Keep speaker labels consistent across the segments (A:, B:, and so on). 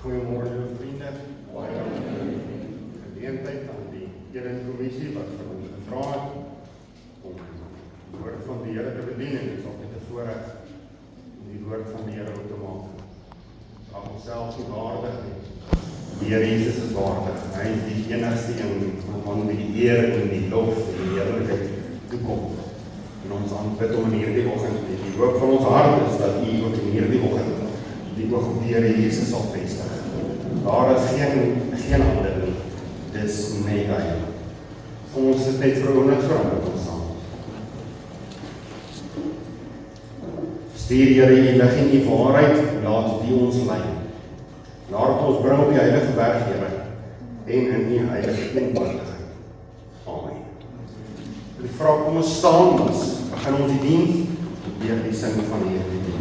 A: Goeiemôre lieve vriende. Geleentheid aan die Erencommissie wat vir ons gevra het om die woord van die Here te bedien, en dit is altyd 'n voorreg om die woord van die Here op te maak. Ag onsself nie waardig nie. Die Here Jesus is waardig. Hy is die enigste een aan wie die eer en die lof en die heerlikheid toekom. En ons aanbid hom in hierdie oggend. Die hoop van ons hart is dat U ook in hierdie oggend die oog op die Here Jesus sal vestig. Daar is geen ander nie. Dis net hy. Ons het net vir 'n oomblik verander ons saam. Stuur Here U lig en U waarheid, laat die ons lei. Laat ons bring op die heilige berg, Here, en in U heilige teenwoordigheid. Amen. Ek vra, kom ons staan, ons begin ons die diens deur die sing van hierdie diens.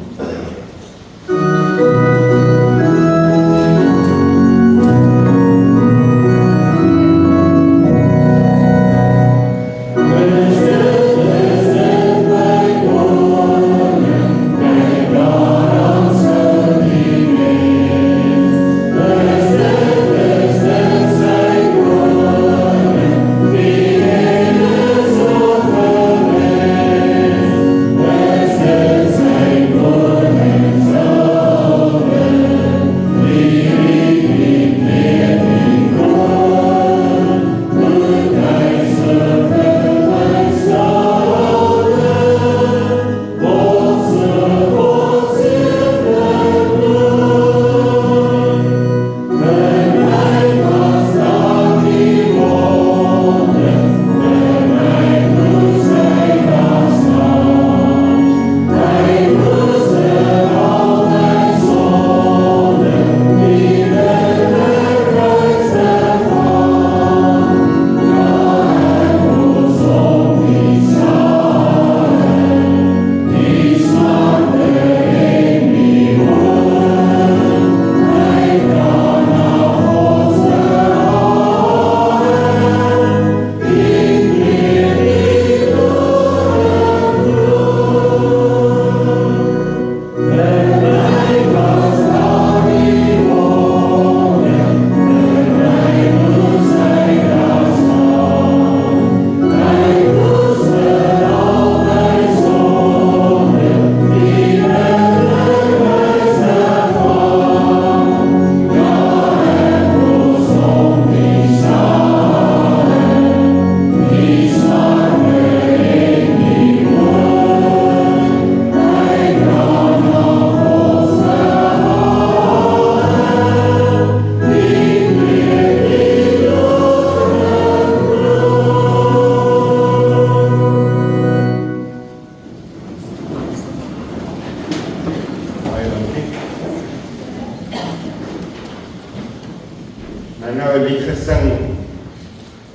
A: Nou 'n lied gesing,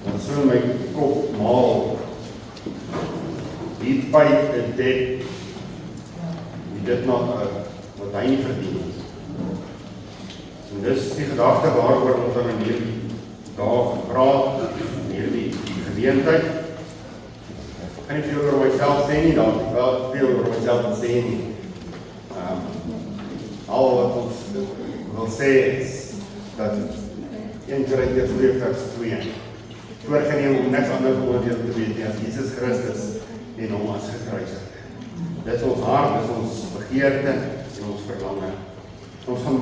A: wat so in my kop maal. Die fight is dead. Dit nog wat hy nie verdien het. En dis die gedagte waaroor ons dan in hierdie dag praat, in hierdie geleentheid. Ek kan nie veel oor myself sê nie, dan ek wel veel oor myself sê nie. Al wat ons wil sê is dat 1 Korintiërs 2 vers 2 voorgeneem om niks anders oordeel te weet nie as Jesus Christus en hom as gekruisig. Dit is ons hart, dit is ons begeerte en ons verlange. Ons gaan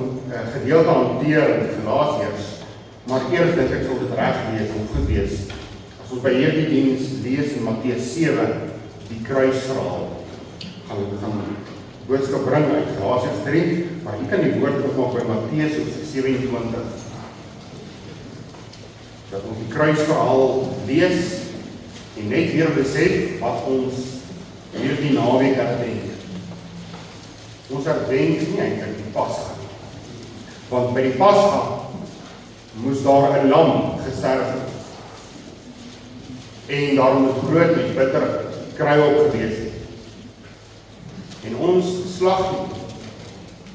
A: gedeelte hanteer in Galasiërs, maar eers dink ek sal dit reg wees en goed wees as ons by hierdie diens lees in Matteus 7 die kruisverhaal gaan boodskap bring uit Galasiërs 3, maar jy kan die woord opmaak by Matteus 27 dat ons die kruisverhaal lees en net weer besef wat ons hierdie naweek herdenk. Ons herdenk nie eintlik die Pasga nie. Want by die Pasga moes daar 'n lam gesterf het. En daar moes brood met bitter kruiwel gewees het. En ons slag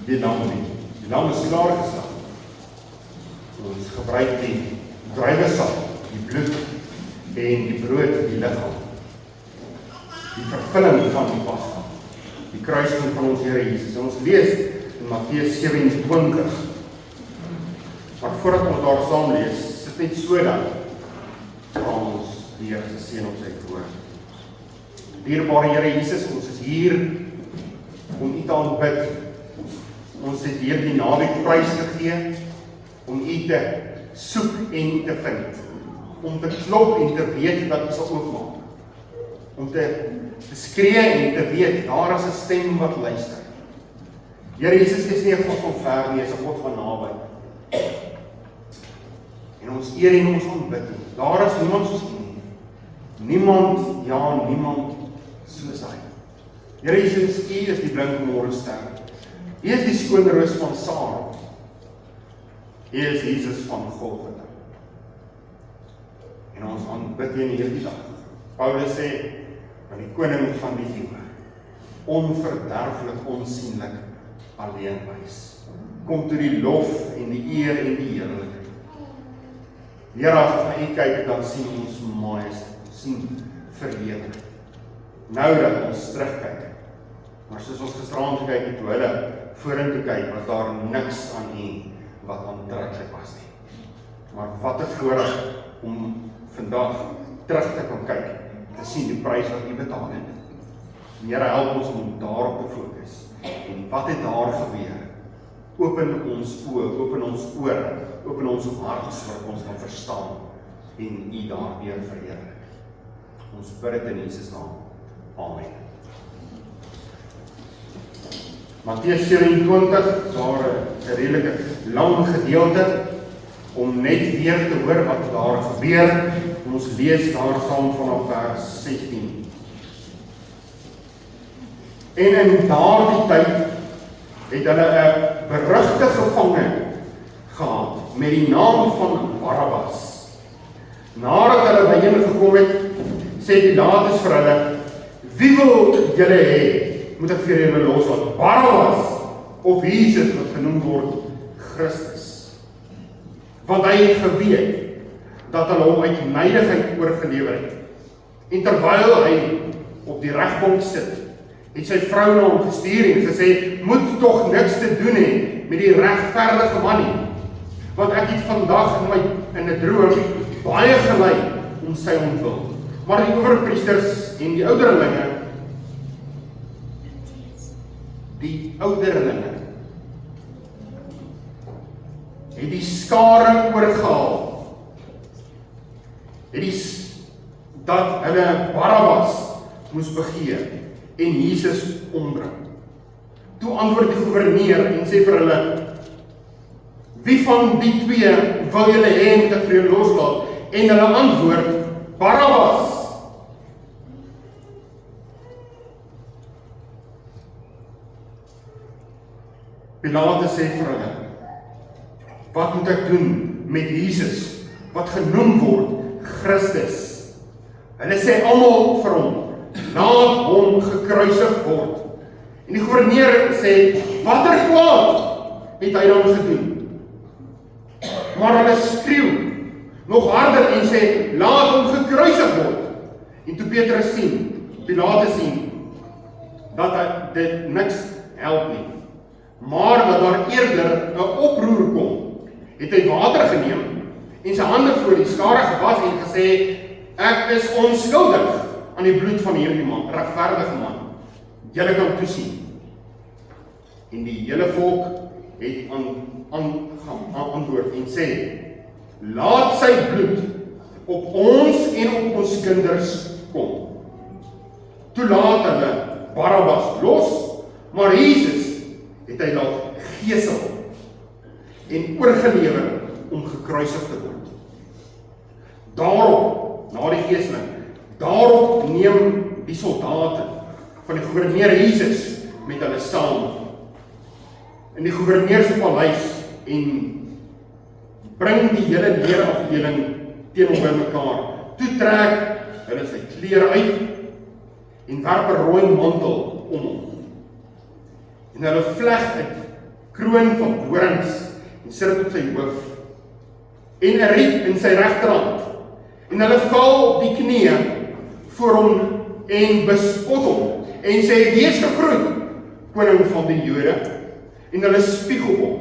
A: die lam nie. Die lam is klaar geslag. Ons gebruik die druiwesap, die bloed en die brood, die liggaam. Die vervulling van die Pasga. Die kruising van ons Here Jesus. Ons lees in Matteus 27 voordat ons daar saam lees, sit net so dan, vra ons die Here se seën op sy woord. Dierbare Here Jesus, ons is hier om U te aanbid. Ons het hier die naweek prys gegee, om U te soek en te vind. Om te klop en te weet dat U sal oopmaak. Om te skree en te weet, daar is 'n stem wat luister. Here Jesus is nie 'n God van ver nie, hy is 'n God van naby. En ons eer en ons aanbid U. Daar is niemand soos U nie. Niemand, ja, niemand soos hy. Here Jesus, U is die blink môrester. U is die skoon roos van Saron. U is Jesus van Golgotha. En ons aanbid U in hierdie dag. Paulus sê, van die koning van die eeue, onverderflik, onsienlik, alleen wys. Kom toe die lof en die eer en die heerlikheid. Here, as ons na U kyk, dan sien ons majesteit, sien verheerlik. Nou dat ons terugkyk, maar soos ons gisteraan gekyk het, toe hulle vorentoe kyk, was daar niks aan U wat aantreklik was nie. Maar wat 'n voorreg om vandag terug te kan kyk, te sien die prys wat U betaal het. En Here, help ons om daarop te fokus. En wat het daar gebeur? Open ons oë, open ons ore, open ons hart, sodat ons kan verstaan en U daardeur verheerlik. Ons bid dit in Jesus naam. Amen. Matteus 27, daar 'n redelike lang gedeelte, om net weer te hoor wat daar gebeur. Ons lees daar saam vanaf vers 16. En in daardie tyd het hulle 'n berugte gevangene gehad met die naam van Barabbas. Nadat hulle byeengekom het, sê Pilatus vir hulle, wie wil julle hê? Moet ek vir julle loslaat, Barabbas of Jesus wat genoem word Christus? Want hy het geweet dat hulle hom uit neidigheid oorgelewer het. En terwyl hy op die regbank sit, het sy vrou na hom gestuur en gesê, moet tog niks te doen hê met die regverdige man nie, want ek het vandag in 'n droom baie gelei om sy ontwil. Maar die owerpriesters en die ouderlinge het die skare oorgehaal, dat hulle Barabbas moes begeer en Jesus ombring. Toe antwoord die goewerneur en sê vir hulle, wie van die twee wil julle hê moet ek vir julle loslaat? En hulle antwoord, Barabbas. Pilatus sê vir hulle, wat moet ek doen met Jesus, wat genoem word Christus? Hulle sê almal vir hom, laat hom gekruisig word. En die goewerneur sê, watter kwaad het hy dan gedoen? Maar hulle skreeu nog harder en sê, laat hom gekruisig word. En toe Pilatus sien, dat dit niks help nie, maar dat daar eerder 'n oproer kom, het hy water geneem en sy hande voor die skare gewas en gesê, ek is onskuldig aan die bloed van hierdie man, regverdige man. Julle kan toesien. En die hele volk het antwoord en sê, laat sy bloed op ons en op ons kinders kom. Toe laat hulle Barabbas los, maar Jesus het hy laat gesel en oorgelewer om gekruisig te word. Daarop, na die geseling, daarop neem die soldate van die goewerneur Jesus met hulle saam in die goewerneur se paleis en bring die hele leerafdeling teen hom bymekaar. Toe trek hulle sy klere uit en werp 'n rooi mantel om hom. En hulle vleg 'n kroon van dorings en sit dit op sy hoof en 'n riet in sy regterhand. En hulle val op die knieë voor hom en bespot hom en sê, wees gegroet, koning van die Jode. En hulle spieg op hom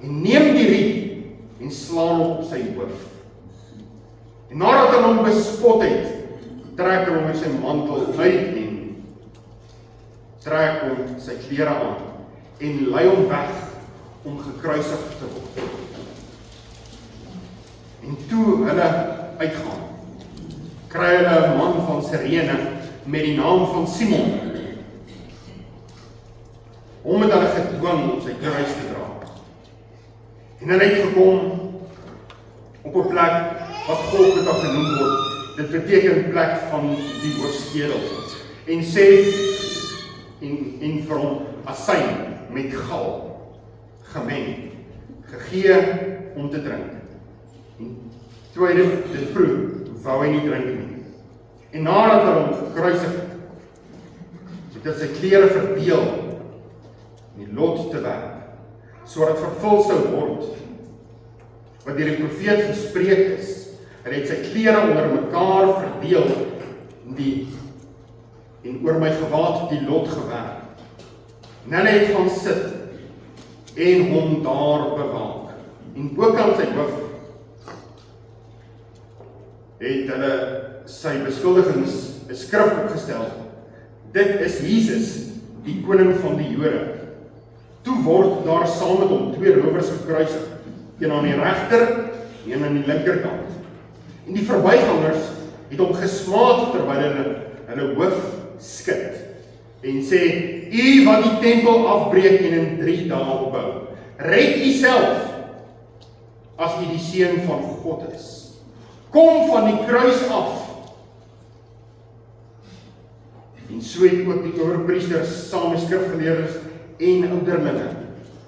A: en neem die riet slaan hom op sy hoof. En nadat hy hom bespot het, trek hy hom met sy mantel uit en trek hom sy klere aan en lei hom weg om gekruisig te word. En toe hulle uitgaan, kry hulle 'n man van Sirene met die naam van Simon. Hom het hulle gedwing om sy kruis te dra. En hulle het gekom op 'n plek wat Golgotha genoem word. Dit beteken plek van die hoofskedel. En sê en vir hom asyn met gal gemeng, gegee om te drink. En toe hy dit proe, wou hy nie drink nie. En nadat hy hom gekruisig het hy sy klere verdeel en die lot te werk, sodat vervul sou word wat deur die profeet gespreek is. Hy het sy klere onder mekaar verdeel en oor my gewaad die lot gewerk. En hulle het gaan sit en hom daar bewaak. En bokant sy hoof het hulle sy beskuldigings 'n skrif opgestel. Dit is Jesus, die koning van die Jode. Toe word daar saam met hom 2 rowers gekruisig, een aan die regter, een aan die linkerkant. En die verbygangers het hom gesmaad terwyl hulle hoof skud en sê, U wat die tempel afbreek en in 3 dae opbou, red U self as U die seun van God is. Kom van die kruis af. En so het ook die owerpriesters saam met skrifgeleerdes en ouderlinge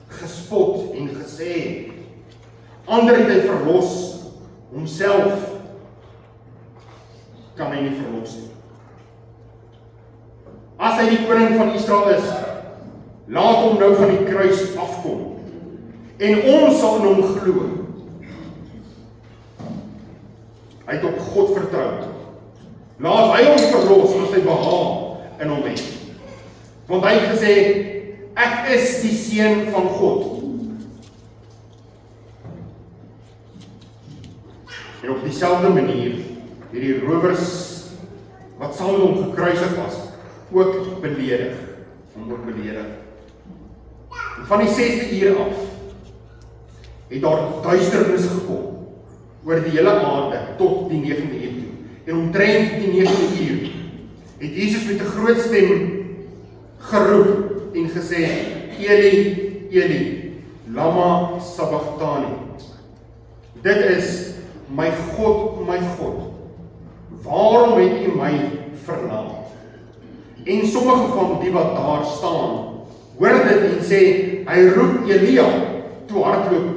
A: gespot en gesê, ander het hy verlos, homself kan hy nie verlos nie. As hy die koning van Israel is, laat hom nou van die kruis afkom, en ons sal in hom glo. Hy het op God vertrou. Laat hy ons verlos as hy behaag in hom het. Want hy het gesê, ek is die seun van God. En op dieselfde manier het die rowers wat saam met hom gekruisig was, ook beledig. En van die 6de uur af het daar duisternis gekom oor die hele aarde tot die 9de uur toe. En omtrent die 9de uur het Jesus met 'n groot stem geroep en gesê, Eli, Eli, lama sabachthani. Dit is, my God, waarom het U my verlaat? En sommige van die wat daar staan, hoor dit en sê, hy roep Elia. Toe hardloop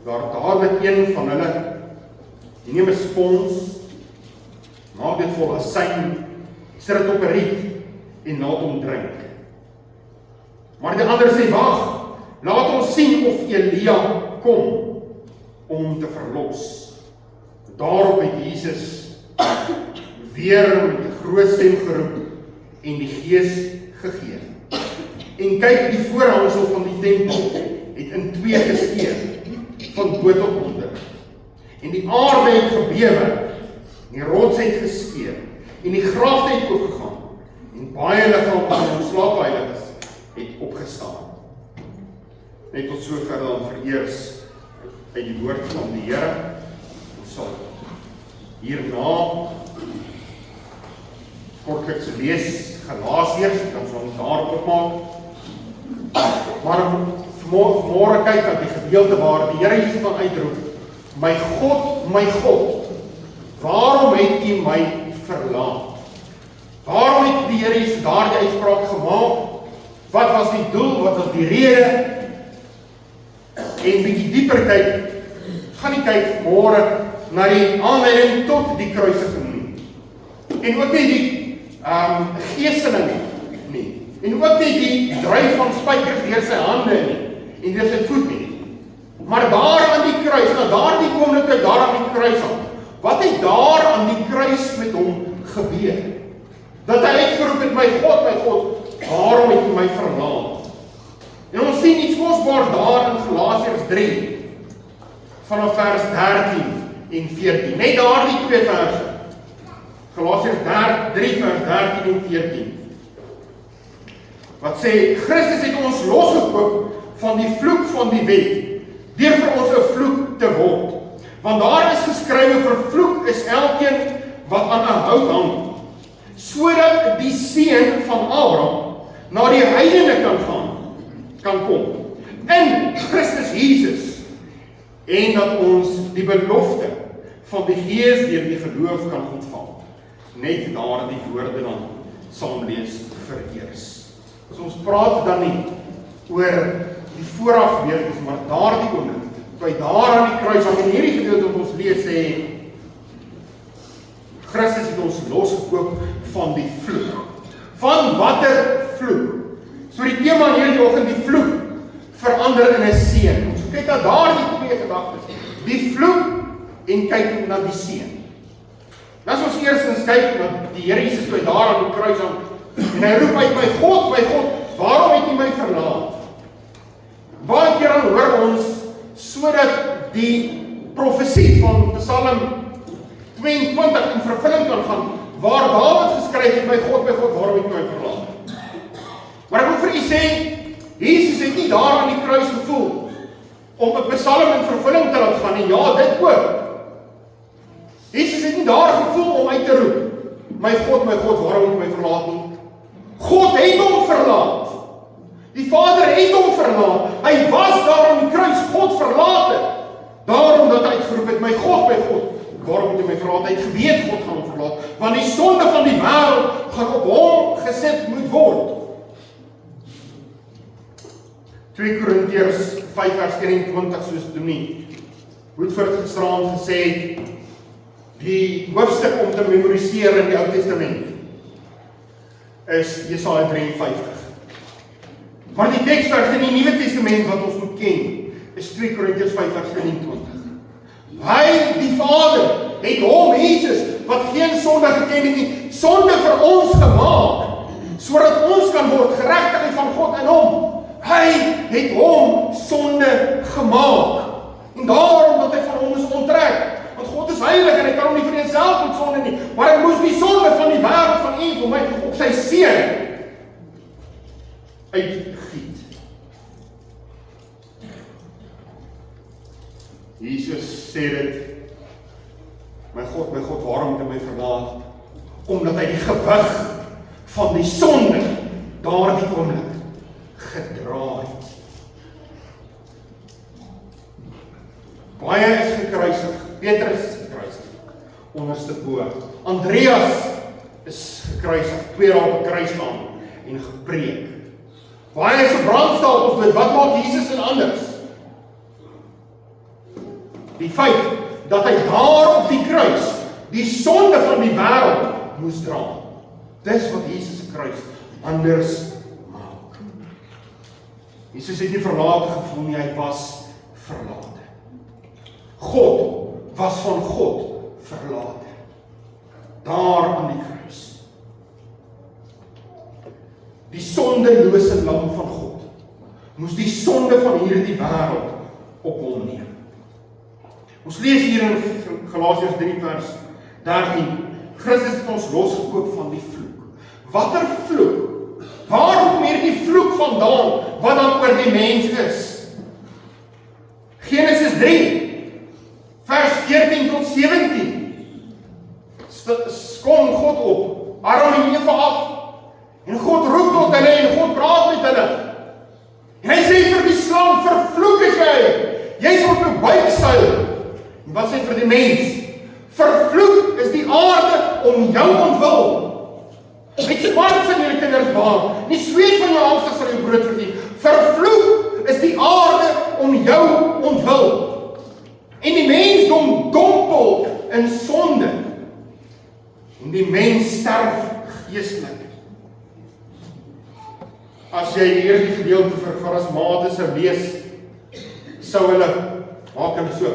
A: daar dadelik een van hulle, die neem 'n spons, maak dit vol asyn, sit dit op 'n riet en laat hom drink. Maar die ander sê, wag, laat ons sien of Elia kom om hom te verlos. Daarop het Jesus weer met 'n groot stem geroep en die Gees gegee. En kyk, die voorhangsel van die tempel het in 2 geskeur, van bo tot onder. En die aarde het gebewe, die rots het geskeur, en die grafte het oopgegaan, en baie liggame van ons slaapheiliges het opgestaan. Net tot sover dan vereers uit die woord van die Here. Ons sal hierna kortliks lees Galasiërs, kan ons daar opmaak. Maar vanmôre kyk aan die gedeelte waar die Here Jesus van uitroep, my God, waarom het U my verlaat? Waarom het die Here Jesus daardie uitspraak gemaak? Wat was die doel? Wat was die rede? En bietjie dieper kyk, gaan nie kyk môre na die aanleiding tot die kruisiging nie. En ook nie die geeseling nie. En ook nie die dryf van spykers deur sy hande nie en deur sy voet nie. Maar daar aan die kruis, na daardie oomblik daar aan die kruis aan, wat het daar aan die kruis met hom gebeur? Dat hy uitgeroep het, my God, waarom het U my verlaat? En ons sien iets kosbaars daar in Galasiërs 3, vanaf vers 13 en 14. Net daardie 2 verse. Galasiërs 3 vers 13 en 14. Wat sê, Christus het ons losgekoop van die vloek van die wet, deur vir ons 'n vloek te word. Want daar is geskrywe, vervloek is elkeen wat aan 'n hout hang, sodat die seun van Abraham na die heidene kan kom, in Christus Jesus, en dat ons die belofte van die Gees deur die geloof kan ontvang. Net daar die woorde dan saam lees vereers. So ons praat dan nie oor die voorafgebeurtenis, maar daardie oomblik, toe hy daar aan die kruis, aan hierdie gedeelte wat ons lees sê, Christus het ons losgekoop van die vloek. Van watter vloek? So die tema hierdie oggend, die vloek, verander in 'n seën. Ons kyk na daardie 2 gedagtes. Die vloek en kyk na die seën. Laat ons eerstens kyk na die Here Jesus toe hy daar aan die kruis hang en hy roep uit, my God, waarom het U my verlaat? Baie keer dan hoor ons, sodat die profesie van Psalm 22 in vervulling kan gaan, waar Dawid geskryf het, my God, waarom het U my verlaat? Maar ek wil vir u sê, Jesus het nie daar aan die kruis gevoel om 'n Psalm in vervulling te laat gaan nie. Ja, dit ook. Jesus het nie daar gevoel om uit te roep, my God, waarom het U my verlaat nie? God het hom verlaat. Die Vader het hom verlaat. Hy was daar aan die kruis, God verlaat het. Daarom dat hy uitgeroep het, my God, waarom het U my verlaat? Hy het geweet God gaan hom verlaat, want die sonde van die wêreld gaan op hom gesit moet word. 2 Korintiërs 5 vers 21, soos Dominee Woodford gisterand gesê het, die hoofstuk om te memoriseer in die Ou Testament is Jesaja 53. Maar die teksvers in die Nuwe Testament wat ons moet ken, is 2 Korintiërs 5 vers 21. Hy, die Vader, het hom, Jesus, wat geen sonde geken het nie, sonde vir ons gemaak, sodat ons kan word geregtigheid van God in hom. Hy het hom sonde gemaak. En daarom dat hy van hom is onttrek. Want God is heilig en hy kan hom nie vir homself met sonde nie. Maar hy moes die sonde van die wêreld van u vir my op sy seun uitgiet. Jesus sê dit, my God, waarom het U my verlaat? Omdat hy die gewig van die sonde daardie oomblik gedra het. Baie is gekruisig, Petrus is gekruisig, onderste bo. Andreas is gekruisig, 2 dae op die kruis staan en gepreek. Baie is 'n brandstapels dood, wat maak Jesus en anders? Die feit dat hy daar op die kruis die sonde van die wêreld moes dra. Dis wat Jesus se kruis anders maak. Jesus het nie verlate gevoel nie, hy was verlate. God was van God verlate. Daar aan die kruis. Die sondelose lam van God moes die sonde van hierdie wêreld op hom neem. Ons lees hier in Galasiërs 3 vers 13, Christus het ons losgekoop van die vloek. Watter vloek? Waar kom hierdie vloek vandaan, wat dan oor die mens is? Genesis 3, vers 14 tot 17. Kom God op, Adam en Eva af, en God roep tot hulle, en God praat met hulle. En hy sê vir die slang, vervloek is jy sal op jou buik seil. En wat sê vir die mens? Vervloek is die aarde om jou ontwil. Met smart sal julle kinders baar, nie sweet van jou hamster sal jou brood verdien. Vervloek is die aarde om jou ontwil. En die mensdom dompel in sonde. En die mens sterf geestelik. As jy hierdie gedeelte vir charismate sou lees, sou hulle maak hulle so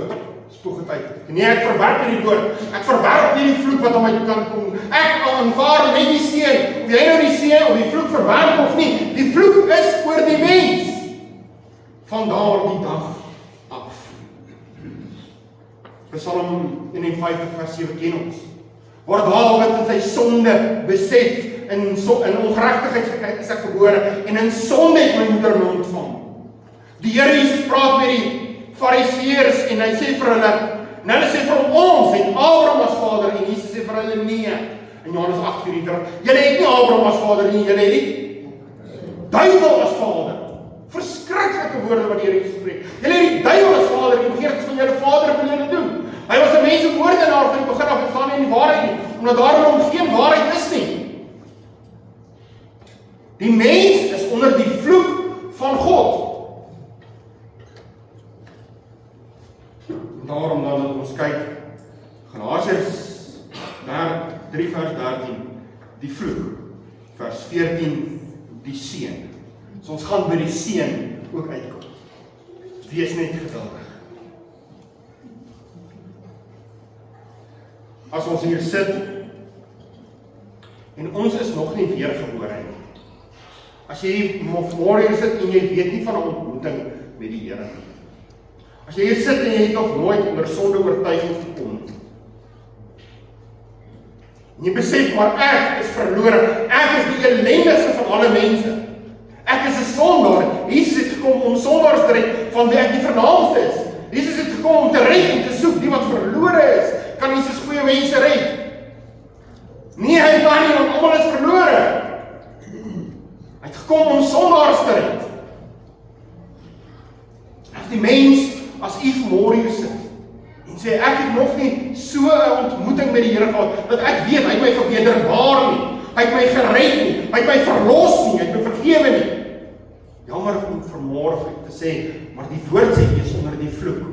A: spoeg het uit. Nee, ek verwerp hierdie woord. Ek verwerp nie die vloek wat aan my kant kom. Ek aanvaar net die seën. Of jy nou die seën of die vloek verwerp of nie, die vloek is oor die mens. Van daardie dag af. Psalm 51 vers 7 ken ons, waar Dawid in sy sonde besef, in ongeregtigheid is ek gebore, en in sonde het my moeder my ontvang. Die Here Jesus praat met die Fariseërs, en hy sê vir hulle, en hulle sê vir ons, het Abraham as vader, en Jesus sê vir hulle, nee, in Johannes 8:44, julle het nie Abraham as vader nie, julle het die duiwel as vader. Verskriklike woorde wat die Here Jesus spreek. Julle het die duiwel as vader, die begeertes van julle vader wil julle doen. Hy was 'n mensemoordenaar van die begin af, en staan nie in die waarheid nie, omdat daarom geen waarheid is nie. Die mens is onder die vloek van God. En daarom dan dat ons kyk, Galasiërs 3 vers 13, die vloek, vers 14, die seën. So ons gaan by die seën ook uitkom. Wees net geduldig. As ons hier sit, en ons is nog nie weergebore nie. As jy môre hier sit en jy weet nie van 'n ontmoeting met die Here nie. As jy hier sit en jy het nog nooit onder sonde oortuiging gekom nie. En jy besef, maar ek is verlore, ek is die ellendigste van alle mense. Ek is 'n sondaar. Jesus het gekom om sondaars te red, van wie ek die vernaamste is. Jesus het gekom om te red en te soek die wat verlore is. Kan Jesus goeie mense red? Nee, hy kan nie, want almal is verlore. Hy het gekom om sondaars te red. As die mens, as u vanmôre hier sit, en sê, ek het nog nie so 'n ontmoeting met die Here gehad, dat ek weet, hy het my gewederbaar nie, hy het my gered nie, hy het my verlos nie, hy het my vergewe nie. Jammer om vanmôre vir ek te sê, maar die woord sê, jy is onder die vloek.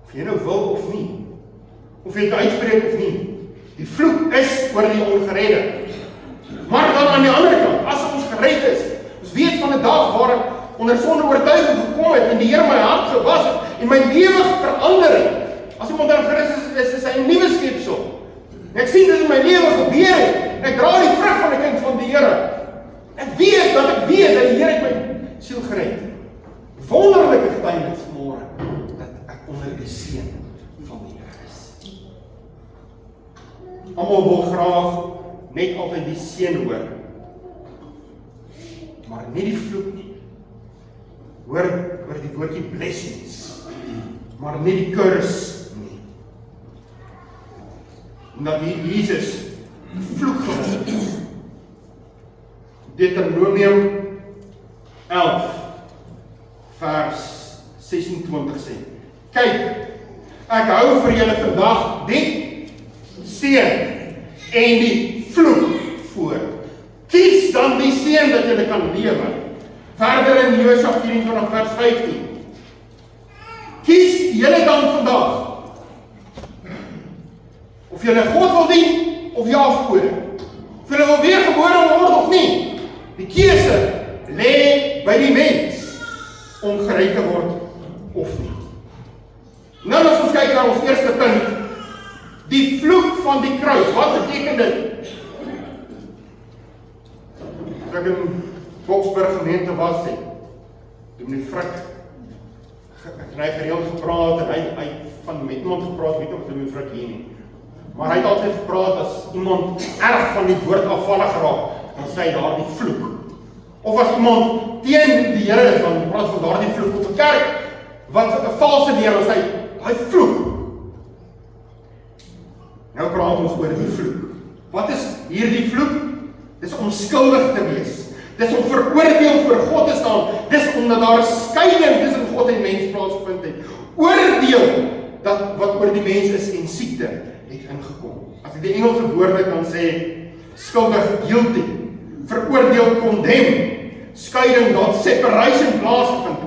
A: Of jy nou wil of nie, of jy dit uitspreek of nie, die vloek is oor die ongeredde. Maar dan aan die ander kant, as ons gered is, ons weet van 'n dag waar ek onder sonde oortuiging gekom het, en die Here my hart gewas het, en my lewe verander het. As iemand in Christus is hy 'n nuwe skepsel. En ek sien dit in my lewe gebeur het, en ek dra die vrug van 'n kind van die Here. Ek weet dat die Here het my siel gered. Wonderlike getuienis vanmôre, dat ek onder die seën van die Here is. Almal wil graag net altyd die seën hoor, maar nie die vloek nie. Hoor die woordjie blessings, maar nie die curse nie. Omdat Jesus vloek geword het. Deuteronomium 11 vers 26 sê, kyk, ek hou vir julle vandag die seën en die vloek voor. Kies dan die seën dat julle kan lewe. Verder in Josua 24 vers 15. Kies julle dan vandag, of julle God wil dien, of jy afgode. Of julle wil weergebore word of nie. Die keuse lê by die mens, om gered te word of nie. Nou as ons kyk na ons eerste punt, die vloek van die kruis, wat beteken dit? As ek in Boksburg gemeente was, toe meneer Frik, en hy gereeld gepraat, en hy van met iemand gepraat, weet ook meneer Frik hier nie. Maar hy het altyd gepraat, as iemand erg van die woord afvallig geraak, dan sê hy daar die vloek. Of as iemand teen die Here is, dan praat van daar die vloek. Of 'n kerk, wat 'n valse leer, dan sê hy vloek. Nou praat ons oor die vloek. Wat is hierdie vloek? Dis om skuldig te wees. Dis om veroordeel voor God te staan. Dis omdat daar 'n skeiding tussen God en mens plaasgevind het. Oordeel dat wat oor die mens is en siekte het ingekom. As ek die Engelse woorde kan sê, skuldig guilty, veroordeel condemn, skeiding dat separation plaasgevind,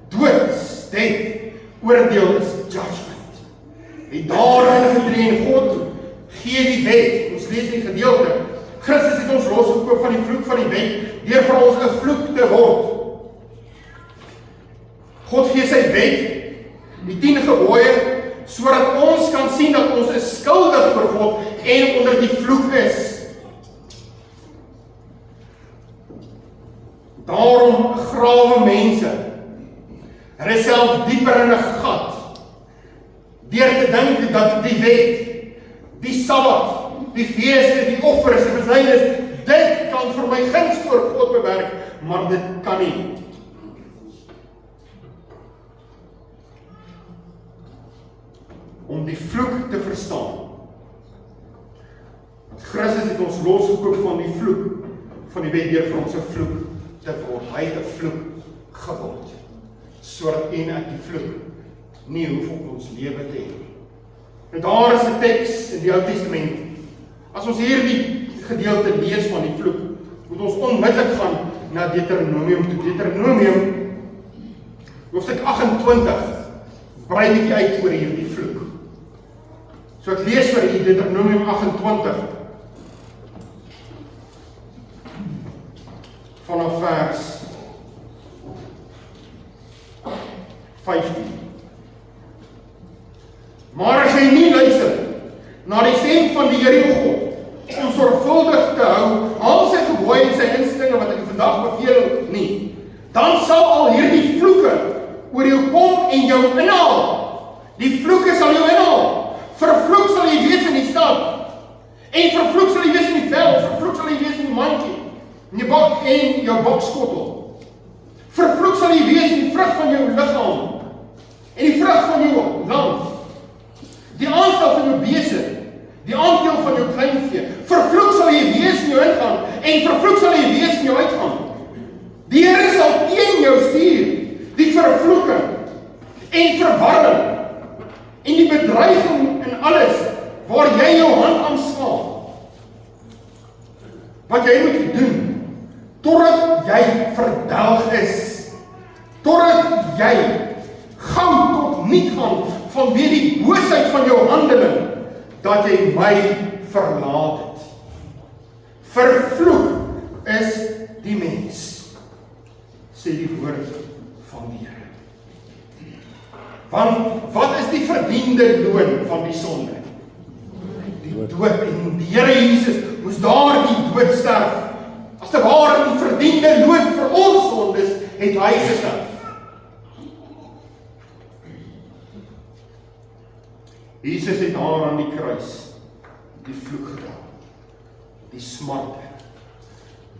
A: dood, death, oordeel is judgment. En daarin getree en God gee die wet. Ons lees die gedeelte. Christus het ons losgekoop van die vloek van die wet, deur vir ons 'n vloek te word. God gee sy wet, die 10 gebooie, sodat ons kan sien dat ons is skuldig vir God en onder die vloek is. Daarom grawe mense hulle self dieper in 'n gat
B: deur te dink dat die wet, die Sabbat, die feeste, die offers, die belydenis, dit kan vir my guns voor God bewerk, maar dit kan nie. Om die vloek te verstaan. Christus het ons losgekoop van die vloek, van die wet deur vir ons 'n vloek te word. Hy het 'n vloek geword, sodat en ek die vloek nie hoef op ons lewe te hê. En daar is 'n teks in die Ou Testament. As ons hierdie gedeelte lees van die vloek, moet ons onmiddellik gaan na Deuteronomium toe. Deuteronomium, hoofstuk 28, brei bietjie uit oor hierdie vloek. So ek lees vir u Deuteronomium 28, vanaf vers 15. Maar as jy nie luister na die stem van die Here jou God, om sorgvuldig te hou al sy gebooie en sy instellinge wat ek vandag beveel nie, dan sal al hierdie vloeke oor jou kom en jou inhaal. Die vloeke sal jou inhaal. Vervloek sal jy wees in die stad, en vervloek sal jy wees in die veld, vervloek sal jy wees in die mandjie, in die bak en jou bakskottel. Vervloek sal jy wees in die vrug van jou liggaam, en die vrug van jou land, die aanstal van jou beeste, die aandeel van jou kleinvee. Vervloek sal jy wees in jou ingaan, en vervloek sal jy wees in jou uitgaan. Die Here sal teen jou stuur, die vervloeking, en verwarring, en die bedreiging in alles, waar jy jou hand aan slaan. Wat jy moet doen, totdat jy verdelg is, totdat jy gaan tot niet gaan, vanweë die boosheid van jou handeling, dat jy my verlaat het. Vervloek is die mens, sê die woord van die Here. Want wat is die verdiende loon van die sonde? Die dood, en die Here Jesus moes daar die dood sterf. As te ware die verdiende loon vir ons sondes, het hy gesterf. Jesus het daar aan die kruis die vloek gedra, die smarte,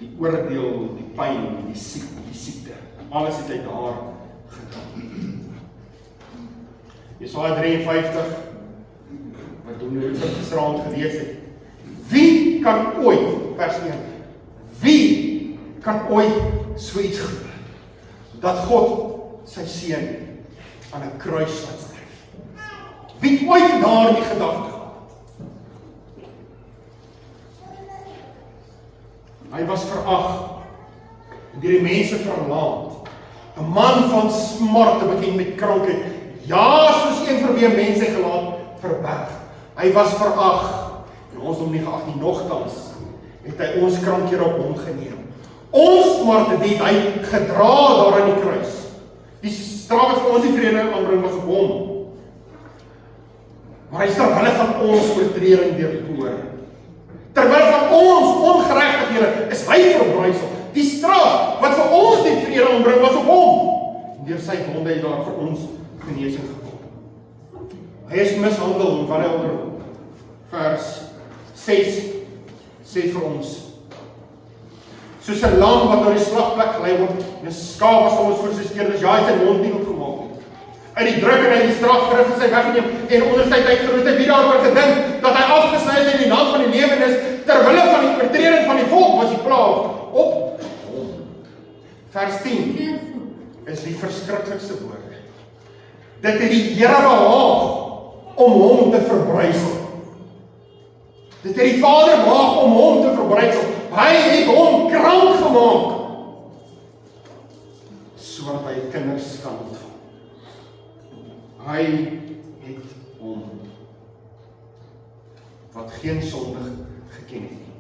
B: die oordeel, die pyn, die siekte, alles het hy daar gedra. Jesaja 53, wat doen nou gisterand gelees het. Wie kan ooit, vers 1, wie kan ooit so iets glo, dat God sy seun aan 'n kruis laat sterf? Wie het ooit daar die gedagte gehad? Hy was verag, deur die mense verlaat, 'n man van smarte, bekend met krankheid, ja, soos een vir wie 'n mens sy gelaat verberg. Hy was verag, en ons hom nie geag nie. Nogtans het hy ons krankhede op hom geneem. Ons smarte het hy gedra daar aan die kruis. Die straf wat vir ons die vrede aanbring was op hom. Maar hy is terwille van ons oortreding deurboor. Terwille van ons ongeregtighede is hy verbrysel. Die straf wat vir ons die vrede aanbring was op hom. Deur sy wonde het daar vir ons genesing gekom. Hy is mishandel, wat hy onder vers 6 sê vir ons. Soos 'n lam wat na die slagplek gelei word, en 'n skaap was ons voor sy skeerders, ja, hy het sy mond nie opgemaak nie. Uit die druk en uit die straf gerig is hy weggeneem, en onder sy tyd geroet het, wie daaroor gedink, dat hy afgesny is in die land van die lewenis, terwille van die oortreding van die volk, was die plaag op hom. Vers 10 is die verskriklikste woorde. Dit het die Here behaag om hom te verbrysel. Dit het die Vader behaag om hom te verbrysel. Hy het hom krank gemaak, sodat hy kinders kan ontvang. Hy het hom, wat geen sonde geken het nie,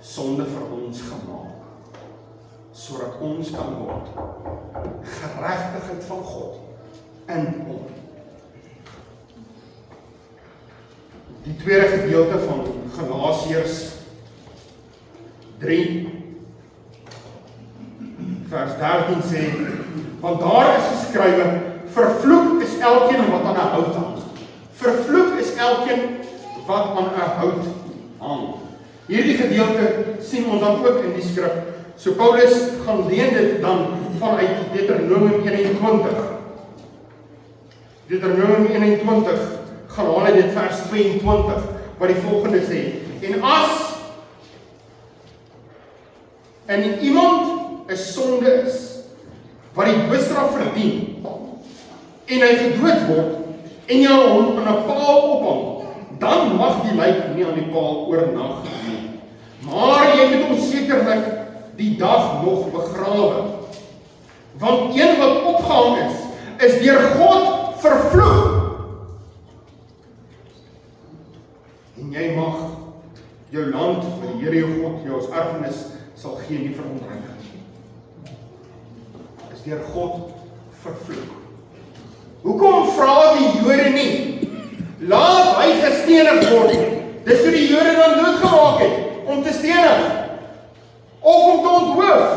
B: sonde vir ons gemaak, sodat ons kan word geregtigheid van God in hom. Die tweede gedeelte van Galasiërs 3 vers 13 sê, want daar is geskrywe, vervloek is elkeen wat aan 'n hout hang. Vervloek is elkeen wat aan 'n hout hang. Hierdie gedeelte sien ons dan ook in die skrif. So Paulus gaan leen dit dan vanuit Deuteronomium 21. Deuteronomium 21 gaan haal hy dit vers 22 wat die volgende sê: En as in iemand 'n sonde is wat die doodstraf verdien en hy gedood word en jy hom aan 'n paal ophang, dan mag die lijk nie aan die paal oornag nie. Maar jy moet hom sekerlik die dag nog begrawe. Want een wat opgehang is deur God vervloek. En jy mag jou land wat die Here jou God jou as erfenis sal gee nie verontreinig. Is deur God vervloek. Hoekom vra die Jode nie? Laat hy gestenig word nie. Dis hoe die Jode dan doodgemaak het, om te stenig. Of om te onthoof.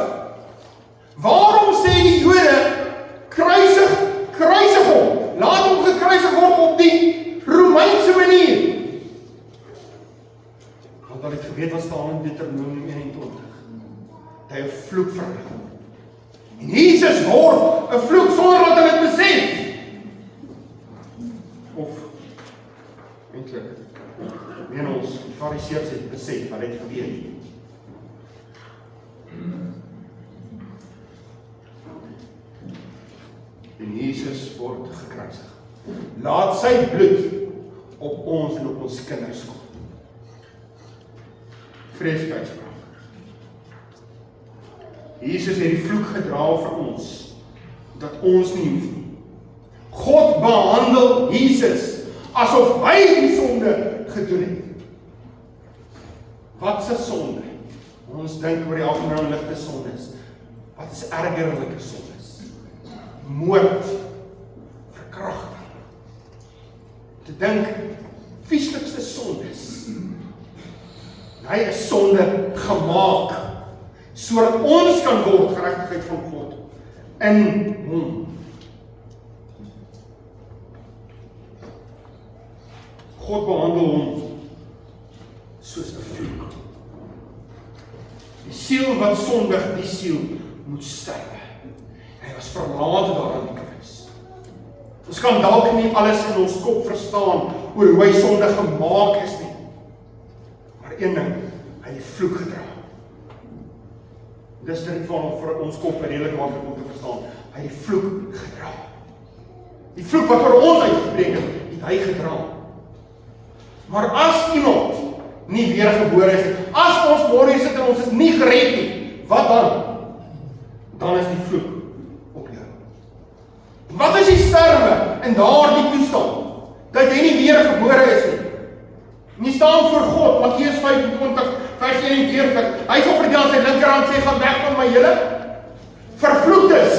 B: Waarom sê die Jode, kruisig hom. Laat hom gekruisig word op die Romeinse manier. Want hulle het geweet wat staan in Deuteronomium 21. Dat hy 'n vloek verlig. En Jesus word 'n vloek sonder dat hulle dit besef. Of eintlik meen ons die Fariseërs het besef, hulle het geweet. En Jesus word gekruisig. Laat sy bloed op ons en op ons kinders kom. Vreeskuitspraak. Jesus het die vloek gedra vir ons, dat ons nie hoef nie. God behandel Jesus asof hy die sonde gedoen het. Wat is sonde? Ons dink oor die algemeen ligte sondes. Wat is ergerlike sondes? Moord, verkrachting. Te dink, vieslikste sondes. Hy is sonde gemaak, sodat ons kan word geregtigheid van God in hom. God behandel hom soos 'n vloek. Die siel wat sondig, die siel moet sterwe. Hy was verlate daar aan die kruis. Ons kan dalk nie alles in ons kop verstaan oor hoe hy sonde gemaak is nie. Maar een ding, hy het die vloek gedra. Dis dit vir ons kop redelik maklik om te verstaan. Hy het die vloek gedra. Die vloek wat vir ons uitgespreek is, het hy gedra. Maar as iemand nie weergebore is, as ons môre hier sit en ons is nie gered nie, wat dan? Dan is die vloek op jou. Wat as jy sterwe in daardie toestand, dat jy nie weergebore is nie? En jy staan voor God, Matteus 25, vers 41, hy sal vir jou aan sy linkerhand sê, gaan weg van my julle vervloektes.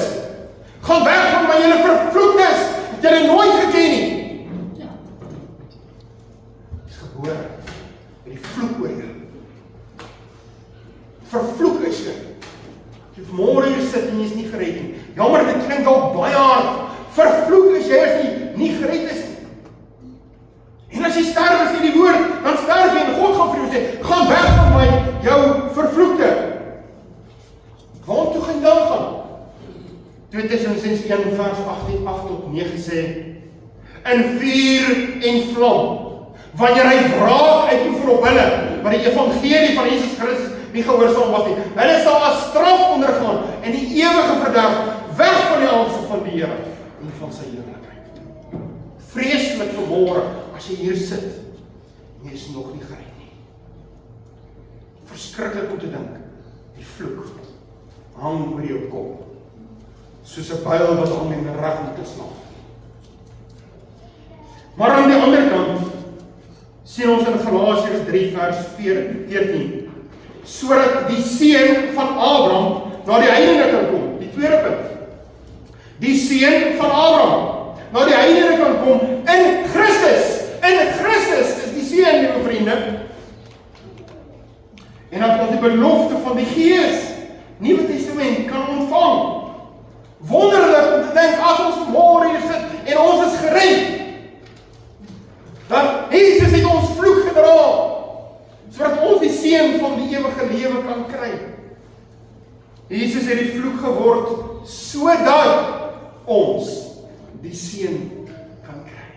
B: Gaan weg van my julle vervloektes, het julle nooit geken nie. Gebore, met die vloek oor jou. Vervloek is jy. Jy vanmôre hier sit en jy is nie gered nie. Jammer, dit klink al baie hard. Vervloek is jy as jy nie gered is nie. En as jy sterf, sê die woord, dan sterf jy en God gaan vir jou sê, gaan weg van my, jou vervloekte. Waartoe gaan jy dan gaan? 2 Tessalonisense 1 vers 8 tot 9 sê, in vuur en vlam, wanneer hy wraak uitoefen op hulle, wat die evangelie van Jesus Christus nie gehoorsaam was nie, hulle sal as straf ondergaan en die ewige verderf weg van die aangesig van die Here en van sy heerlikheid. Vreeslik vanmôre as jy hier sit en jy is nog nie gered nie. Verskriklik om te dink, die vloek hang oor jou kop, soos 'n pyl wat hang en reg om te slaan. Maar aan die ander kant sien ons in Galasiërs 3 vers 14, sodat die seun van Abraham na die heidene kan kom. Die tweede punt. Die seun van Abraham na die heidene kan kom in Christus. In Christus is die seun, liewe vriende. En dat ons die belofte van die Gees, Nuwe Testament, kan ontvang. Wonderlik om te dink, as ons môre hier sit en ons is gered, ons die seën kan kry.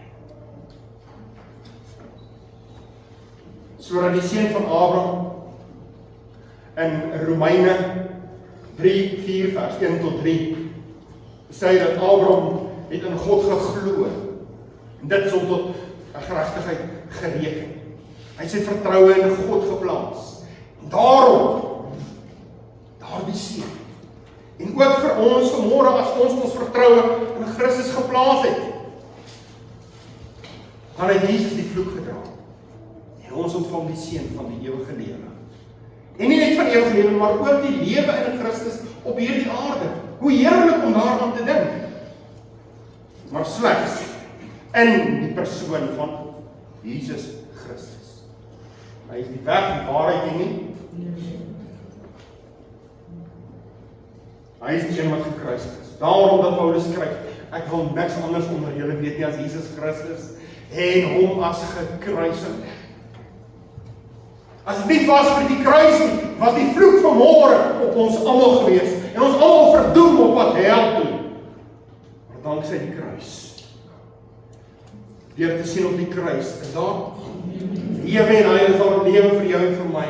B: Sodat die seën van Abraham in Romeine 3:4 vers 1 tot 3 sê dat Abraham het in God geglo. En dit is om tot 'n geregtigheid gereken. Hy het sy vertroue in God geplaas. En daarom, daardie seën. En ook vir ons vanmôre as ons vertroue in Christus geplaas het, dan het Jesus die vloek gedra. En ons ontvang die seën van die ewige lewe. En nie net van ewige lewe, maar ook die lewe in Christus op hierdie aarde. Hoe heerlik om daaraan te dink. Maar slegs in die persoon van Jesus Christus. Hy is die weg, die waarheid en nie. Hy is die een wat gekruisig is. Daarom dat Paulus skryf, ek wil niks anders onder julle weet nie as Jesus Christus en hom as gekruisig. As dit nie was vir die kruis nie, was die vloek van môre op ons almal gewees en ons almal verdoem op pad hel toe. Maar danksy die kruis, deur te sien op die kruis, is daar lewe en hy is daar lewe vir jou en vir my.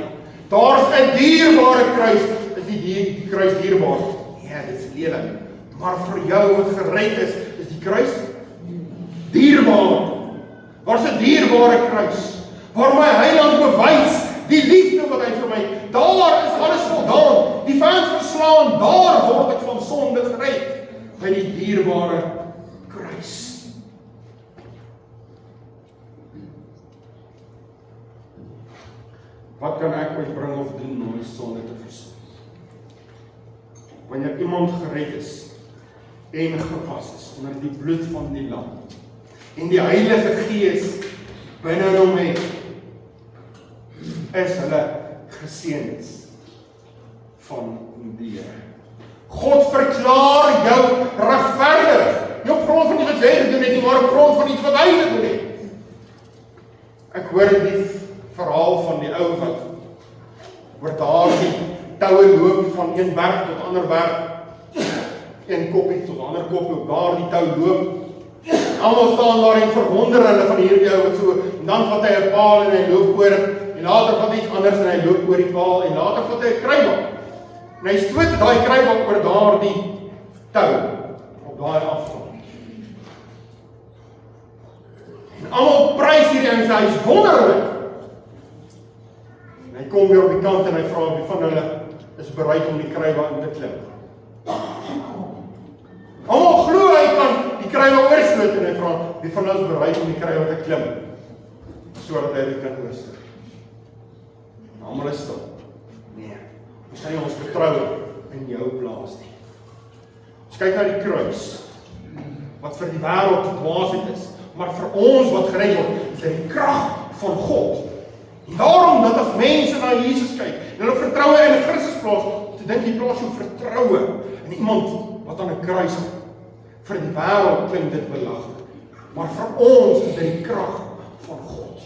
B: Daar's 'n dierbare kruis, is die kruis dierbaar? Ja, dit is lelik. Maar vir jou wat gered is die kruis dierbaar. Daar's 'n dierbare kruis, waar my Heiland bewys die liefde wat hy vir my, daar is alles voldaan, die vyand verslaan, daar word ek van sonde gered, by die dierbare kruis. Wat kan ek ooit bring of doen om my sonde te versoen? Wanneer iemand gered is en gewas is onder die bloed van die lam en die Heilige Gees binne hom het, is hulle geseënd van die Here. God verklaar jou regverdig, nie op grond van iets wat jy gedoen het nie, maar op grond van iets wat hy gedoen het. Ek hoor die verhaal van die ou wat oor daardie toue loop van een berg tot ander berg, een koppie tot ander koppie op daardie tou loop. Almal staan daar en verwonder hulle van hierdie ou wat so, en dan vat hy 'n paal en hy loop oor, en later vat hy iets anders en hy loop oor die paal, en later vat hy 'n kruiwel. En hy stoot daai kruiwel oor daardie tou, op daai afstand. En almal prys hierdie ou, hy is wonderlik. En hy kom weer op die kant en hy vra wie van hulle is bereid om die kruiwel in te klim. Almal glo hy kan die kruiwel oorstoot en hy vra wie van hulle is bereid om die kruiwel te klim, sodat hy dit kan oorstoot. En almal is stil. Nee, ons kan nie ons vertroue in jou plaas nie. Ons kyk na die kruis, wat vir die wêreld dwaasheid is, maar vir ons wat gered word, is dit die krag van God. En daarom dat as mense na Jesus kyk, en hulle vertroue in Christus plaas, te dink jy plaas jou vertroue in iemand wat aan 'n kruis hang. Vir die wêreld klink dit belaglik, maar vir ons is dit die krag van God.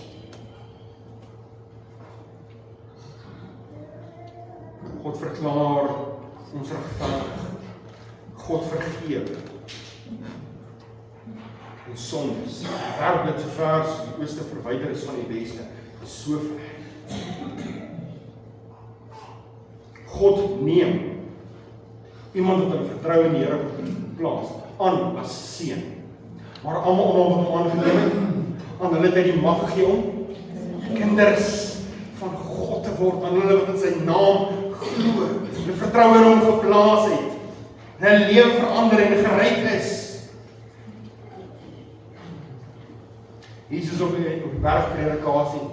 B: God verklaar ons regverdig. God vergeef ons sondes. Werklik so ver as die ooste verwyder is van die weste, is so ver. God neem iemand wat hulle vertroue in die Here plaas aan as seun. Maar almal wat hom aangeneem het, aan hulle het hy die mag gegee om kinders van God te word, aan hulle wat in sy naam glo, hulle vertroue in hom geplaas het, en hulle lewe verander en gered is. Jesus op die bergpredikasie